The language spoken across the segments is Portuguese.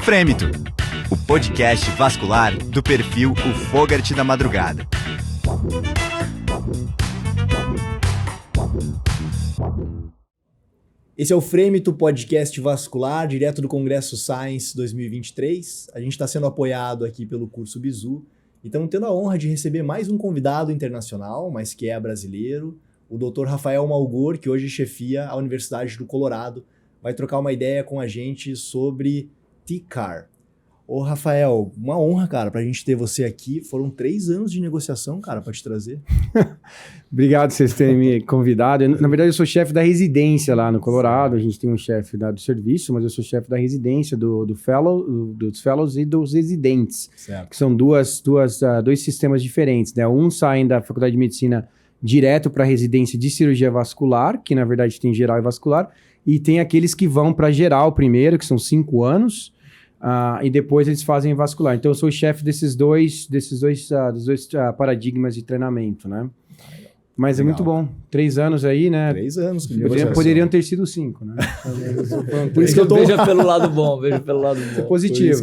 Frêmito, o podcast vascular do perfil O Fogarty da Madrugada. Esse é o Frêmito, podcast vascular, direto do Congresso Science 2023. A gente está sendo apoiado aqui pelo curso Bizu e estamos tendo a honra de receber mais um convidado internacional, mas que é brasileiro, o Dr. Rafael Malgor, que hoje chefia a Universidade do Colorado, vai trocar uma ideia com a gente sobre TCAR. Ô Rafael, uma honra, cara, pra gente ter você aqui. Foram 3 anos de negociação, cara, pra te trazer. Obrigado por vocês terem me convidado. Na verdade, eu sou chefe da residência lá no Colorado. A gente tem um chefe do serviço, mas eu sou chefe da residência dos fellows e dos residentes. Certo. Que são dois sistemas diferentes, né? Um saem da Faculdade de Medicina direto para a residência de cirurgia vascular, que na verdade tem geral e vascular, e tem aqueles que vão para geral primeiro, que são 5 anos, e depois eles fazem vascular. Então eu sou o chefe desses dois paradigmas de treinamento, né? Mas legal. É muito bom. 3 anos aí, né? 3 anos. Poderiam ter sido 5, né? Por isso que eu tô... Veja pelo lado bom, Positivo,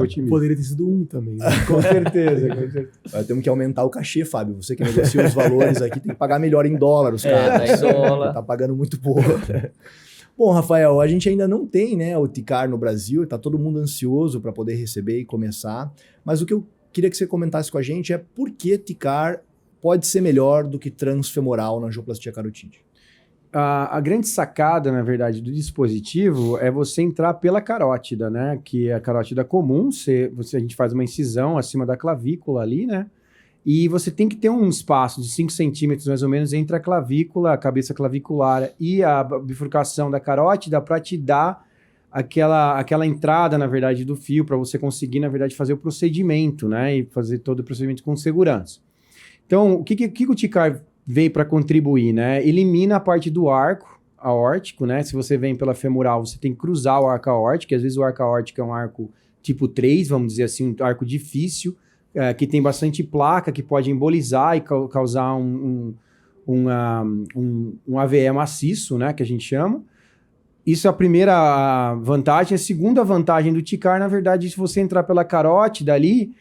otimista. Poderia ter sido 1 também. Né? Com certeza. Temos que aumentar o cachê, Fábio. Você que negocia os valores aqui tem que pagar melhor em dólar, os caras. Tá em dólar. Tá pagando muito pouco. Bom, Rafael, a gente ainda não tem, né, o TCAR no Brasil, tá todo mundo ansioso para poder receber e começar, mas o que eu queria que você comentasse com a gente é por que TCAR pode ser melhor do que transfemoral na angioplastia carotídea. A grande sacada, na verdade, do dispositivo é você entrar pela carótida, né? Que é a carótida comum, a gente faz uma incisão acima da clavícula ali, né? E você tem que ter um espaço de 5 centímetros, mais ou menos, entre a clavícula, a cabeça clavicular e a bifurcação da carótida para te dar aquela entrada, na verdade, do fio, para você conseguir, na verdade, fazer o procedimento, né? E fazer todo o procedimento com segurança. Então, o que o TCAR veio para contribuir, né? Elimina a parte do arco aórtico, né? Se você vem pela femoral, você tem que cruzar o arco aórtico, que às vezes o arco aórtico é um arco tipo 3, vamos dizer assim, um arco difícil, que tem bastante placa, que pode embolizar e causar um AVE maciço, né? Que a gente chama. Isso é a primeira vantagem. A segunda vantagem do TCAR, na verdade, se você entrar pela carótida ali,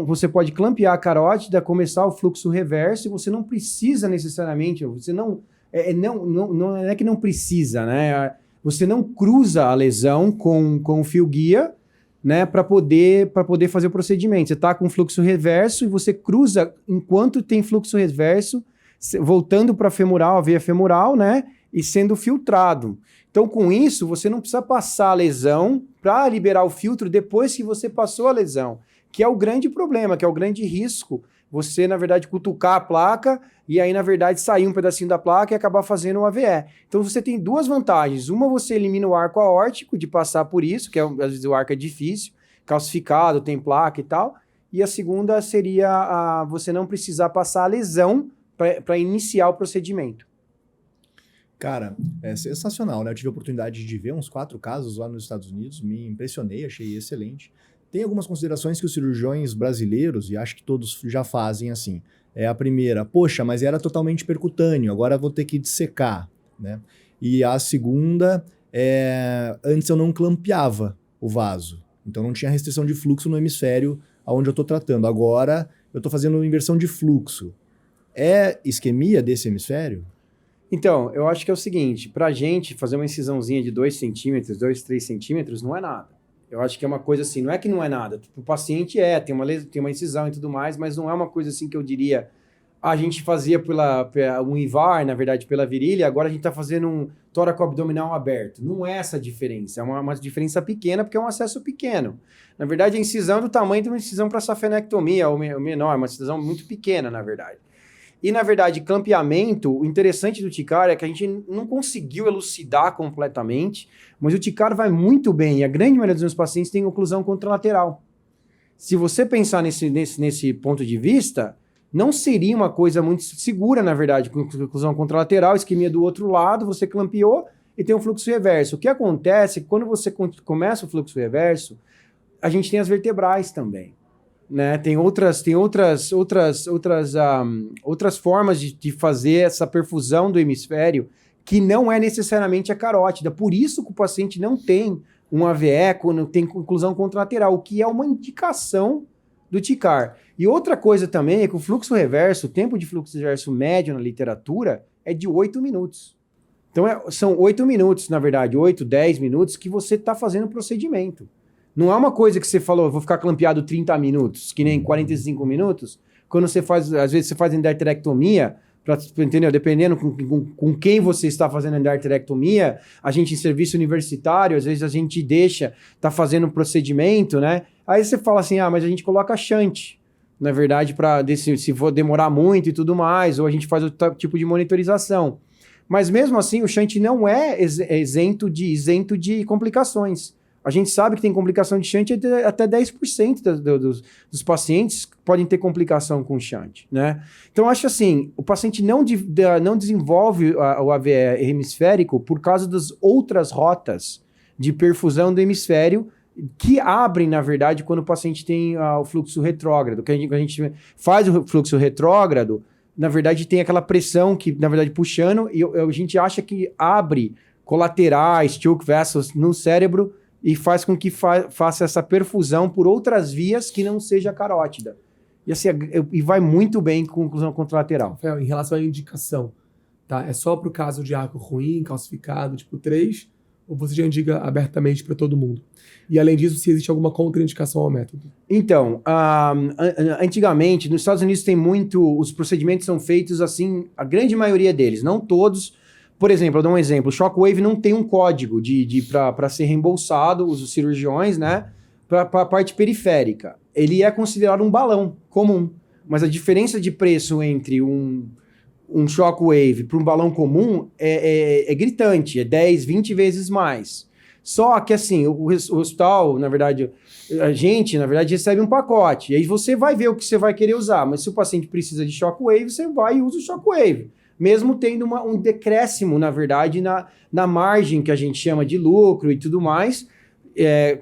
você pode clampear a carótida, começar o fluxo reverso, e você não precisa necessariamente, você não é que não precisa, né? Você não cruza a lesão com o fio guia, né, para poder fazer o procedimento. Você está com fluxo reverso e você cruza enquanto tem fluxo reverso, voltando para a veia femoral, né, e sendo filtrado. Então, com isso, você não precisa passar a lesão para liberar o filtro depois que você passou a lesão, que é o grande problema, que é o grande risco. Você, na verdade, cutucar a placa e aí, na verdade, sair um pedacinho da placa e acabar fazendo um AVE. Então, você tem 2 vantagens. Uma, você elimina o arco aórtico de passar por isso, que às vezes o arco é difícil, calcificado, tem placa e tal. E a segunda seria você não precisar passar a lesão para iniciar o procedimento. Cara, é sensacional, né? Eu tive a oportunidade de ver uns 4 casos lá nos Estados Unidos, me impressionei, achei excelente. Tem algumas considerações que os cirurgiões brasileiros, e acho que todos já fazem assim. A primeira, poxa, mas era totalmente percutâneo, agora vou ter que dissecar, né? E a segunda, antes eu não clampeava o vaso, então não tinha restrição de fluxo no hemisfério onde eu estou tratando. Agora eu estou fazendo inversão de fluxo. É isquemia desse hemisfério? Então, eu acho que é o seguinte, pra gente fazer uma incisãozinha de 2 centímetros, 2, 3 centímetros, não é nada. Eu acho que é uma coisa assim, não é que não é nada. O paciente tem uma incisão e tudo mais, mas não é uma coisa assim que eu diria, a gente fazia um IVAR, na verdade, pela virilha, agora a gente está fazendo um tóraco-abdominal aberto. Não é essa a diferença, é uma diferença pequena, porque é um acesso pequeno. Na verdade, a incisão é do tamanho de uma incisão para safenectomia, ou menor, uma incisão muito pequena, na verdade. E, na verdade, clampeamento, o interessante do TCAR é que a gente não conseguiu elucidar completamente, mas o TCAR vai muito bem, e a grande maioria dos meus pacientes tem oclusão contralateral. Se você pensar nesse ponto de vista, não seria uma coisa muito segura, na verdade, com oclusão contralateral, isquemia do outro lado, você clampeou e tem um fluxo reverso. O que acontece é que quando você começa o fluxo reverso, a gente tem as vertebrais também. Né? Tem outras formas de fazer essa perfusão do hemisfério que não é necessariamente a carótida. Por isso que o paciente não tem um AVE quando tem oclusão contralateral, o que é uma indicação do TICAR. E outra coisa também é que o fluxo reverso, o tempo de fluxo reverso médio na literatura é de 8 minutos. Então são 8 minutos, na verdade, 8, 10 minutos que você está fazendo o procedimento. Não é uma coisa que você falou, vou ficar clampeado 30 minutos, que nem 45 minutos. Quando você faz, às vezes você faz endarterectomia, entendeu? Dependendo com quem você está fazendo endarterectomia, a gente em serviço universitário, às vezes a gente tá fazendo um procedimento, né? Aí você fala assim, mas a gente coloca shunt, na verdade, se for demorar muito e tudo mais, ou a gente faz outro tipo de monitorização. Mas mesmo assim, o shunt não é isento de complicações. A gente sabe que tem complicação de shunt, até 10% dos pacientes podem ter complicação com shunt, né? Então, acho assim, o paciente não desenvolve o AVE hemisférico por causa das outras rotas de perfusão do hemisfério que abrem, na verdade, quando o paciente tem o fluxo retrógrado. Quando a gente faz o fluxo retrógrado, na verdade, tem aquela pressão que, na verdade, puxando, e a gente acha que abre colaterais, choke vessels no cérebro, e faz com que faça essa perfusão por outras vias que não seja carótida. E assim, e vai muito bem com oclusão contralateral. Rafael, em relação à indicação, tá? É só para o caso de arco ruim, calcificado, tipo 3, ou você já indica abertamente para todo mundo? E além disso, se existe alguma contraindicação ao método? Então, antigamente, nos Estados Unidos tem os procedimentos são feitos assim, a grande maioria deles, não todos. Por exemplo, eu dou um exemplo, o Shockwave não tem um código para ser reembolsado, os cirurgiões, né, para a parte periférica. Ele é considerado um balão comum, mas a diferença de preço entre um Shockwave para um balão comum é gritante, é 10, 20 vezes mais. Só que assim, o hospital, na verdade, a gente, na verdade, recebe um pacote, e aí você vai ver o que você vai querer usar, mas se o paciente precisa de Shockwave, você vai e usa o Shockwave. Mesmo tendo um decréscimo, na verdade, na margem que a gente chama de lucro e tudo mais,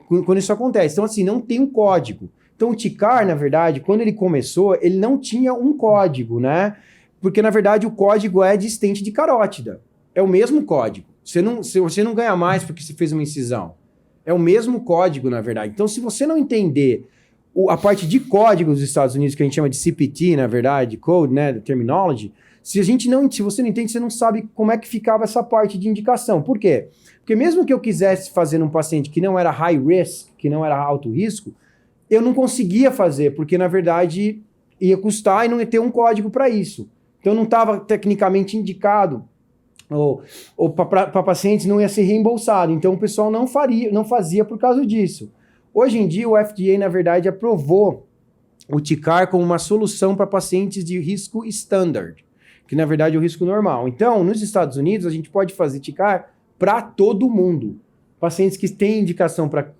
quando isso acontece. Então, assim, não tem um código. Então, o TICAR, na verdade, quando ele começou, ele não tinha um código, né? Porque, na verdade, o código é de estente de carótida. É o mesmo código. Você não ganha mais porque você fez uma incisão. É o mesmo código, na verdade. Então, se você não entender a parte de código dos Estados Unidos, que a gente chama de CPT, na verdade, Code, né, Terminology, se você não entende, você não sabe como é que ficava essa parte de indicação. Por quê? Porque mesmo que eu quisesse fazer num paciente que não era high risk, que não era alto risco, eu não conseguia fazer, porque na verdade ia custar e não ia ter um código para isso. Então não estava tecnicamente indicado, ou para pacientes não ia ser reembolsado. Então o pessoal não fazia por causa disso. Hoje em dia o FDA, na verdade, aprovou o TICAR como uma solução para pacientes de risco standard, que na verdade é o risco normal. Então, nos Estados Unidos, a gente pode fazer TICAR para todo mundo. Pacientes que têm indicação para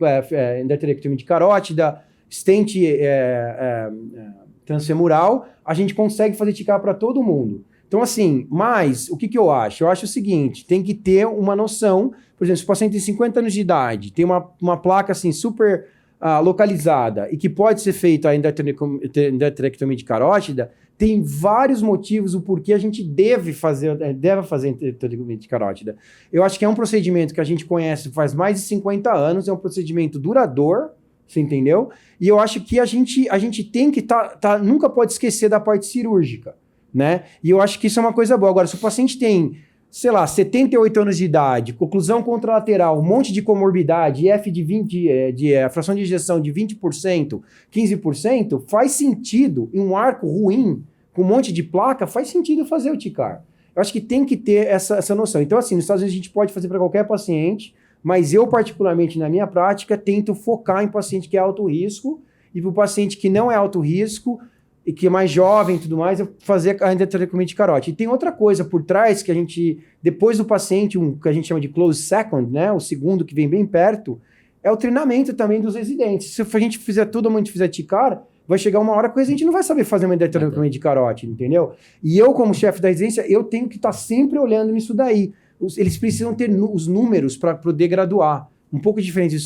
endarterectomia de carótida, stent transfemoral, a gente consegue fazer TICAR para todo mundo. Então, assim, mas o que eu acho? Eu acho o seguinte, tem que ter uma noção, por exemplo, se o paciente tem 50 anos de idade, tem uma placa assim super localizada e que pode ser feita a endarterectomia de carótida, tem vários motivos o porquê a gente deve fazer endarterectomia de carótida. Eu acho que é um procedimento que a gente conhece faz mais de 50 anos, é um procedimento duradouro, você entendeu? E eu acho que a gente tem que nunca pode esquecer da parte cirúrgica, né? E eu acho que isso é uma coisa boa. Agora, se o paciente tem, sei lá, 78 anos de idade, oclusão contralateral, um monte de comorbidade, IF de 20, a fração de ejeção de 20%, 15%, faz sentido, em um arco ruim, com um monte de placa, faz sentido fazer o TICAR. Eu acho que tem que ter essa noção. Então, assim, nos Estados Unidos a gente pode fazer para qualquer paciente, mas eu, particularmente, na minha prática, tento focar em paciente que é alto risco, e para o paciente que não é alto risco, e que é mais jovem e tudo mais, eu fazer a endarterectomia de carótida. E tem outra coisa por trás que a gente, depois do paciente, que a gente chama de close second, né, o segundo que vem bem perto, é o treinamento também dos residentes. Se a gente fizer tudo, a gente fizer TICAR, vai chegar uma hora que a gente não vai saber fazer uma endarterectomia de carótida, entendeu? E eu, como chefe da residência, eu tenho que estar sempre olhando nisso daí. Eles precisam ter os números para poder graduar. Um pouco diferente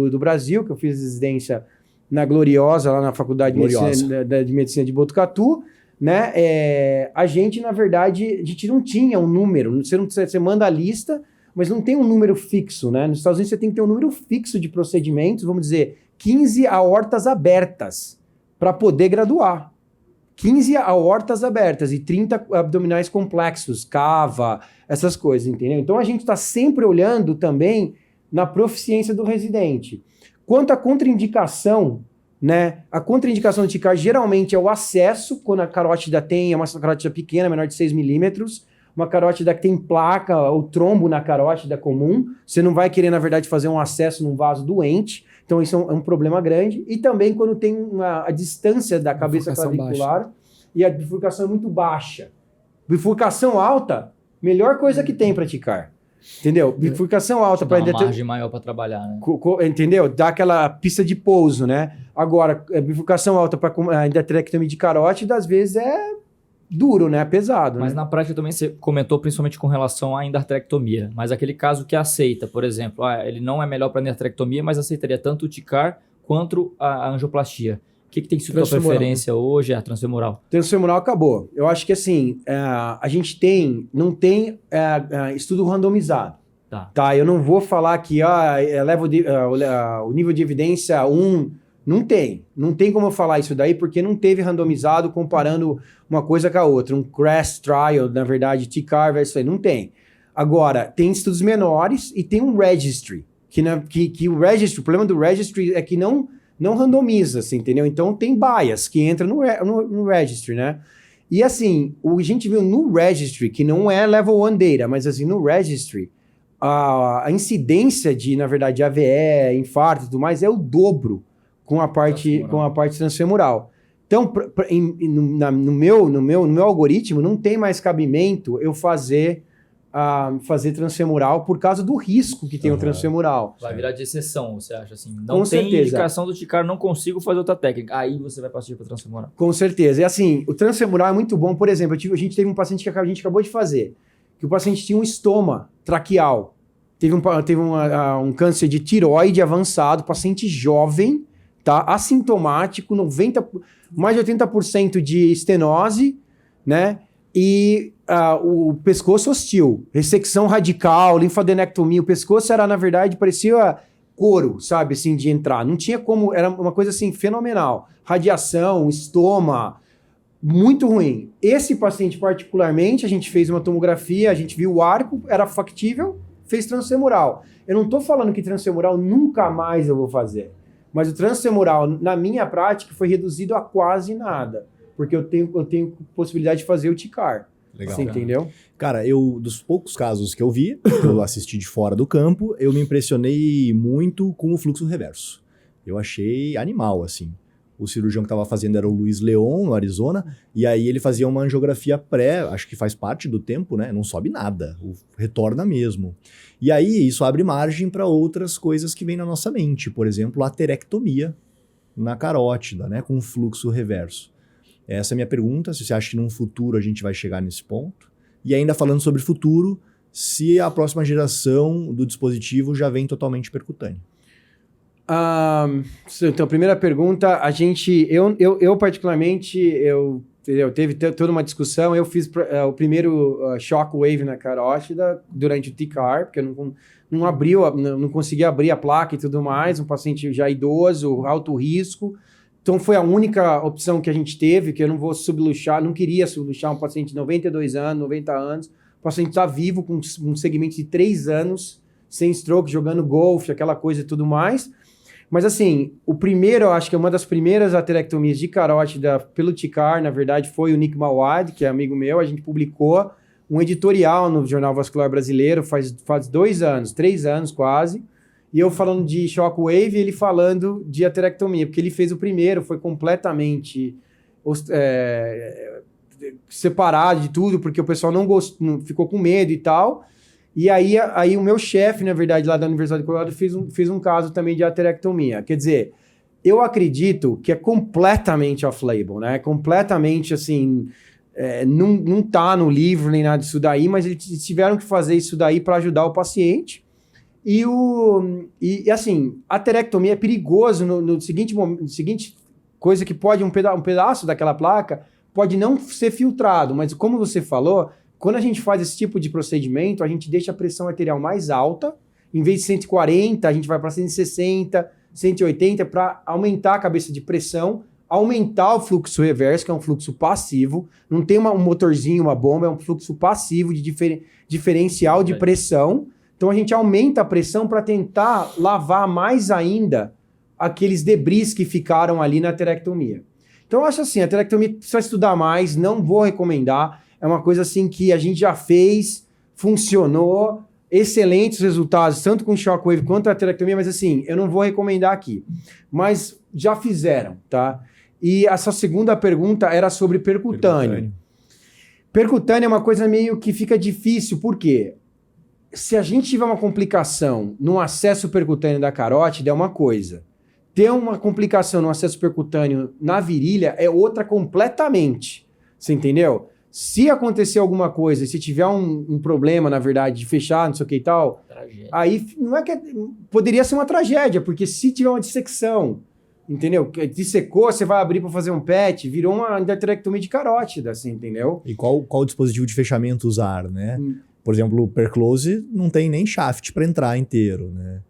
do Brasil, que eu fiz residência na Gloriosa, lá na Faculdade de Medicina de Botucatu, né? A gente, na verdade, a gente não tinha um número. Você manda a lista, mas não tem um número fixo, né? Nos Estados Unidos você tem que ter um número fixo de procedimentos, vamos dizer, 15 aortas abertas para poder graduar. 15 aortas abertas e 30 abdominais complexos, cava, essas coisas, entendeu? Então a gente está sempre olhando também na proficiência do residente. Quanto à contraindicação, né? A contraindicação do TICAR geralmente é o acesso, quando a carótida é uma carótida pequena, menor de 6 milímetros, uma carótida que tem placa ou trombo na carótida comum, você não vai querer, na verdade, fazer um acesso num vaso doente, então isso é um problema grande. E também quando tem a distância da cabeça clavicular e a bifurcação é muito baixa. Bifurcação alta, melhor coisa que tem para TICAR. Entendeu? Bifurcação alta Dá para uma margem maior para trabalhar, né? Entendeu? Dá aquela pista de pouso, né? Agora, bifurcação alta para endarterectomia de carótida, às vezes é duro, né? Pesado. Mas né? na prática também você comentou principalmente com relação à endarterectomia. Mas aquele caso que aceita, por exemplo, ele não é melhor para endarterectomia, mas aceitaria tanto o TICAR quanto a angioplastia. O que tem sido a sua preferência hoje? A transfemoral? Transfemoral acabou. Eu acho que assim, a gente não tem estudo randomizado. Tá? Eu não vou falar que o nível de evidência 1, não tem. Não tem como eu falar isso daí, porque não teve randomizado comparando uma coisa com a outra. Um crash trial, na verdade, TICAR versus aí, não tem. Agora, tem estudos menores e tem um registry. Que o registry, o problema do registry é que não randomiza, assim, entendeu? Então tem bias que entra no registry, né? E assim, a gente viu no registry, que não é level 1 data, mas assim, no registry, a incidência de, na verdade, AVE, infarto e tudo mais é o dobro com a parte transfemoral. Então, no meu algoritmo, não tem mais cabimento eu fazer transfemoral por causa do risco que tem o transfemoral. Vai virar de exceção, você acha assim? Não Com tem certeza. indicação do TICAR, não consigo fazer outra técnica. Aí você vai partir para transfemoral. Com certeza. E assim, o transfemoral é muito bom. Por exemplo, a gente teve um paciente que a gente acabou de fazer, que o paciente tinha um estoma traqueal. Teve um câncer de tireoide avançado, paciente jovem, tá? Assintomático, mais de 80% de estenose, né? E o pescoço hostil, ressecção radical, linfadenectomia. O pescoço era, na verdade, parecia couro, sabe, assim, de entrar. Não tinha como, era uma coisa assim fenomenal. Radiação, estoma, muito ruim. Esse paciente particularmente, a gente fez uma tomografia, a gente viu o arco, era factível, fez transfemoral. Eu não estou falando que transfemoral nunca mais eu vou fazer, mas o transfemoral, na minha prática, foi reduzido a quase nada, porque eu tenho possibilidade de fazer o TICAR. Legal. Você entendeu? Cara, dos poucos casos que eu vi, que eu assisti de fora do campo, eu me impressionei muito com o fluxo reverso. Eu achei animal, assim. O cirurgião que estava fazendo era o Luiz Leon, no Arizona, e aí ele fazia uma angiografia pré, acho que faz parte do tempo, né? Não sobe nada, retorna mesmo. E aí isso abre margem para outras coisas que vêm na nossa mente, por exemplo, a aterectomia na carótida, né? Com fluxo reverso. Essa é a minha pergunta, se você acha que num futuro a gente vai chegar nesse ponto. E ainda falando sobre futuro, se a próxima geração do dispositivo já vem totalmente percutâneo. Então, a primeira pergunta, eu particularmente, teve toda uma discussão, eu fiz o primeiro shockwave na carótida durante o TICAR, porque eu não conseguia abrir a placa e tudo mais, um paciente já idoso, alto risco. Então foi a única opção que a gente teve, que eu não vou subluxar, não queria subluxar um paciente de 92 anos, 90 anos, o paciente está vivo com um segmento de 3 anos, sem stroke, jogando golfe, aquela coisa e tudo mais. Mas assim, eu acho que uma das primeiras aterectomias de carótida pelo TICAR, na verdade, foi o Nick Mawad, que é amigo meu, a gente publicou um editorial no Jornal Vascular Brasileiro faz 2 anos, 3 anos quase, e eu falando de shockwave e ele falando de aterectomia, porque ele fez o primeiro, foi completamente separado de tudo, porque o pessoal não ficou com medo e tal. E aí o meu chefe, na verdade, lá da Universidade de Colorado, fez um caso também de aterectomia. Quer dizer, eu acredito que é completamente off-label, né? Completamente, assim, não tá no livro nem nada disso daí, mas eles tiveram que fazer isso daí para ajudar o paciente. E assim, a aterectomia é perigoso no seguinte coisa que pode, um pedaço daquela placa pode não ser filtrado, mas como você falou, quando a gente faz esse tipo de procedimento, a gente deixa a pressão arterial mais alta, em vez de 140, a gente vai para 160, 180, para aumentar a cabeça de pressão, aumentar o fluxo reverso, que é um fluxo passivo, não tem um motorzinho, uma bomba, é um fluxo passivo de diferencial de pressão. Então a gente aumenta a pressão para tentar lavar mais ainda aqueles debris que ficaram ali na aterectomia. Então eu acho assim, a aterectomia precisa estudar mais, não vou recomendar, é uma coisa assim que a gente já fez, funcionou, excelentes resultados, tanto com shockwave quanto a aterectomia, mas assim, eu não vou recomendar aqui. Mas já fizeram, tá? E essa segunda pergunta era sobre percutâneo. Percutâneo é uma coisa meio que fica difícil, por quê? Se a gente tiver uma complicação no acesso percutâneo da carótida é uma coisa. Ter uma complicação no acesso percutâneo na virilha é outra completamente. Você entendeu? Se acontecer alguma coisa, se tiver um problema, na verdade, de fechar, não sei o que e tal, aí não é que poderia ser uma tragédia, porque se tiver uma dissecção, entendeu? Dissecou, você vai abrir para fazer um PET, virou uma endarterectomia de carótida, assim, entendeu? E qual dispositivo de fechamento usar, né? Por exemplo, o perclose não tem nem shaft para entrar inteiro, né?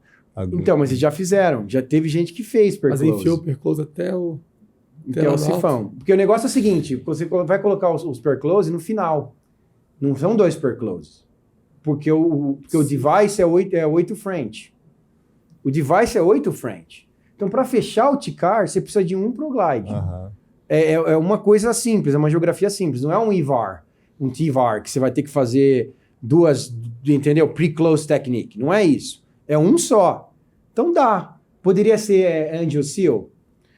Então, mas eles já fizeram. Já teve gente que fez perclose. Mas enfiou o perclose até o sifão. Porque o negócio é o seguinte, você vai colocar os perclose no final. Não são 2 percloses. Porque o device é 8 French. O device é 8 French. Então, para fechar o TICAR, você precisa de um ProGlide. É uma coisa simples, é uma geografia simples. Não é um IVAR, um TIVAR, que você vai ter que fazer 2, entendeu? Pre-close technique. Não é isso. É um só. Então dá. Poderia ser AngioSeal.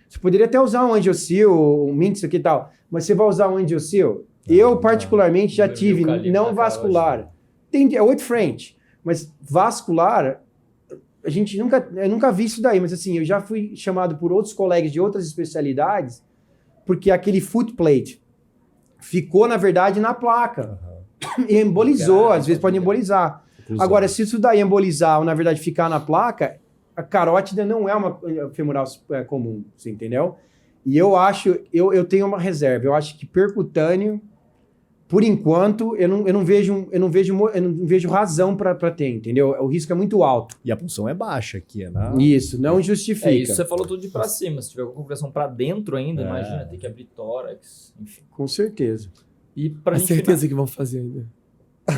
Você poderia até usar um AngioSeal, um Mint, isso aqui e tal. Mas você vai usar um AngioSeal? Eu, particularmente, já tive não vascular. É 8 French. Mas vascular, eu nunca vi isso daí. Mas assim, eu já fui chamado por outros colegas de outras especialidades porque aquele footplate ficou, na verdade, na placa. E embolizou. Às vezes pode embolizar. Agora, se isso daí embolizar ou, na verdade, ficar na placa, a carótida não é uma femoral comum, você entendeu? E eu tenho uma reserva. Eu acho que percutâneo, por enquanto, eu não vejo razão para ter, entendeu? O risco é muito alto. E a punção é baixa aqui, né? Isso, não justifica. Isso você falou tudo de pra cima. Se tiver alguma compressão pra dentro ainda, imagina, tem que abrir tórax, enfim. Com certeza. E pra A gente certeza que vão fazer ainda.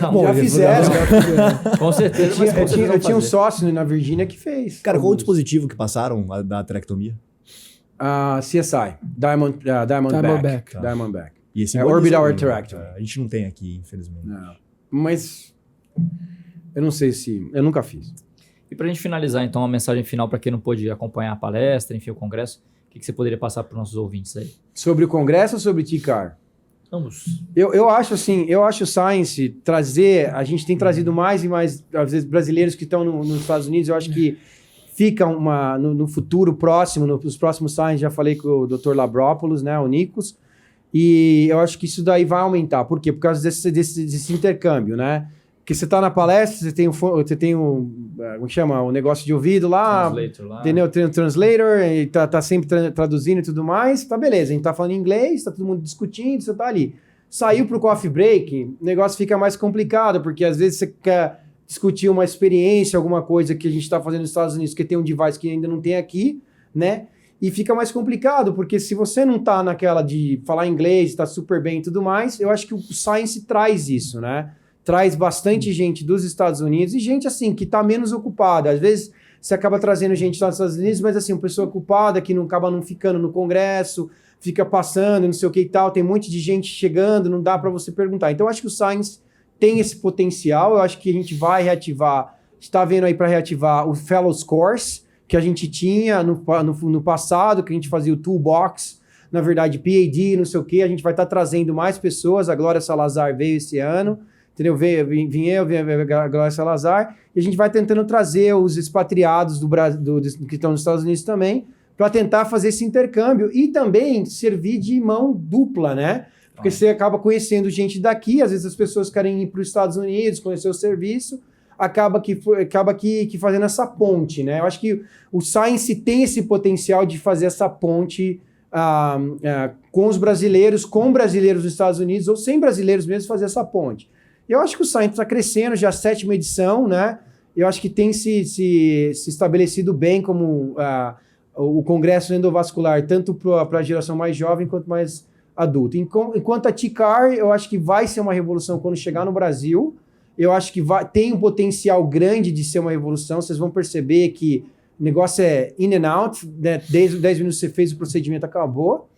Não, já fizeram. Com certeza, mas com certeza Eu vão tinha um fazer. sócio na Virgínia que fez. Cara, qual o dispositivo que passaram da aterectomia? CSI, Diamondback. Tá. Diamondback. E esse Orbital emboliza muito, Atherectomy. A gente não tem aqui, infelizmente. Não. Mas eu não sei se... Eu nunca fiz. E pra gente finalizar, então, uma mensagem final para quem não pôde acompanhar a palestra, enfim, o congresso, o que você poderia passar para os nossos ouvintes aí? Sobre o congresso ou sobre o TICAR? Ambos. Eu acho assim, o Science trazer, a gente tem trazido mais e mais, às vezes, brasileiros que estão nos Estados Unidos, eu acho que fica no futuro próximo, nos próximos Science, já falei com o Dr. Labrópolis, né, o Nikos, e eu acho que isso daí vai aumentar. Por quê? Por causa desse intercâmbio, né? Porque você está na palestra, você tem como chama? O negócio de ouvido lá, Translator lá. entendeu? Tem um translator, e tá sempre traduzindo e tudo mais, tá beleza, a gente tá falando inglês, tá todo mundo discutindo, você tá ali. Saiu pro coffee break, o negócio fica mais complicado, porque às vezes você quer discutir uma experiência, alguma coisa que a gente tá fazendo nos Estados Unidos, que tem um device que ainda não tem aqui, né? E fica mais complicado, porque se você não tá naquela de falar inglês, tá super bem e tudo mais, eu acho que o Science traz isso, né? Traz bastante gente dos Estados Unidos e gente, assim, que tá menos ocupada. Às vezes, você acaba trazendo gente dos Estados Unidos, mas, assim, uma pessoa ocupada que não acaba não ficando no congresso, fica passando, não sei o que e tal, tem um monte de gente chegando, não dá para você perguntar. Então, eu acho que o Science tem esse potencial, eu acho que a gente vai reativar, está vendo aí para reativar o Fellows Course, que a gente tinha no passado, que a gente fazia o Toolbox, na verdade, PhD, não sei o que, a gente vai estar trazendo mais pessoas, a Glória Salazar veio esse ano, entendeu? Vim eu, a Glória Salazar, e a gente vai tentando trazer os expatriados do Brasil, que estão nos Estados Unidos também, para tentar fazer esse intercâmbio e também servir de mão dupla, né? Porque você acaba conhecendo gente daqui, às vezes as pessoas querem ir para os Estados Unidos, conhecer o serviço, acaba que fazendo essa ponte, né? Eu acho que o Science tem esse potencial de fazer essa ponte com os brasileiros, com brasileiros nos Estados Unidos, ou sem brasileiros mesmo, fazer essa ponte. Eu acho que o Science está crescendo, já a 7ª edição, né? Eu acho que tem se estabelecido bem como o Congresso Endovascular, tanto para a geração mais jovem quanto mais adulta. Enquanto a TCAR, eu acho que vai ser uma revolução quando chegar no Brasil. Eu acho que tem um potencial grande de ser uma revolução. Vocês vão perceber que o negócio é in and out, né? Desde os 10 minutos que você fez, o procedimento acabou.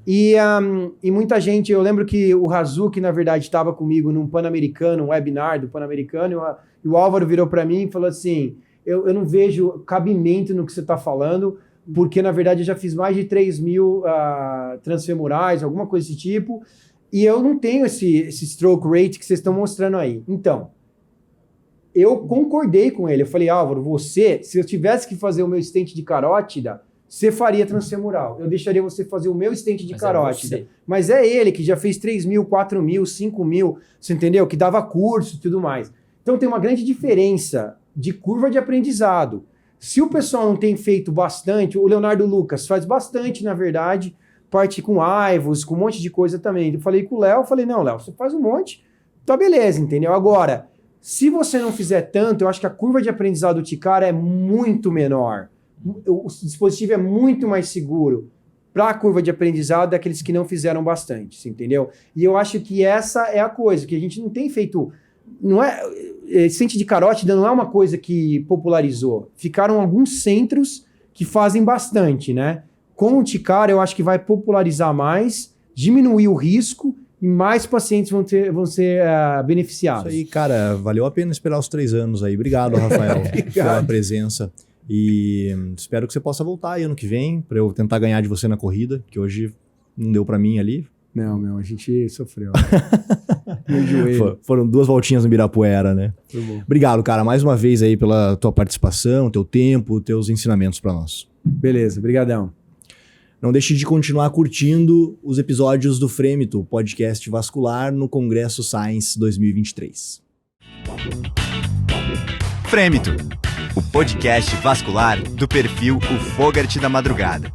E muita gente, eu lembro que o Razuki, na verdade, estava comigo num Pan-Americano, um webinar do Pan-Americano, e o Álvaro virou para mim e falou assim, eu não vejo cabimento no que você está falando, porque, na verdade, eu já fiz mais de 3.000 transfemorais, alguma coisa desse tipo, e eu não tenho esse stroke rate que vocês estão mostrando aí. Então, eu concordei com ele. Eu falei, Álvaro, se eu tivesse que fazer o meu stent de carótida, você faria transfemoral. Eu deixaria você fazer o meu stent de carótida. Mas é ele que já fez 3.000, 4.000, 5.000, você entendeu? Que dava curso e tudo mais. Então tem uma grande diferença de curva de aprendizado. Se o pessoal não tem feito bastante, o Leonardo Lucas faz bastante, na verdade, parte com AIVOS, com um monte de coisa também. Eu falei com o Léo, não, Léo, você faz um monte, tá beleza, entendeu? Agora, se você não fizer tanto, eu acho que a curva de aprendizado do TCAR é muito menor. O dispositivo é muito mais seguro para a curva de aprendizado daqueles que não fizeram bastante, entendeu? E eu acho que essa é a coisa, que a gente não tem feito... Não é, stent de carótida não é uma coisa que popularizou. Ficaram alguns centros que fazem bastante, né? Com o TCAR, eu acho que vai popularizar mais, diminuir o risco e mais pacientes vão ser beneficiados. Isso aí, cara, valeu a pena esperar os 3 anos aí. Obrigado, Rafael, pela presença. E espero que você possa voltar aí ano que vem para eu tentar ganhar de você na corrida, que hoje não deu para mim ali. Não, a gente sofreu. Meu joelho. Foram 2 voltinhas no Ibirapuera, né? Foi bom. Obrigado, cara, mais uma vez aí pela tua participação, teu tempo, teus ensinamentos para nós. Beleza, brigadão. Não deixe de continuar curtindo os episódios do Frêmito, podcast vascular no Congresso Science 2023. Frêmito, o podcast vascular do perfil O Fogart da Madrugada.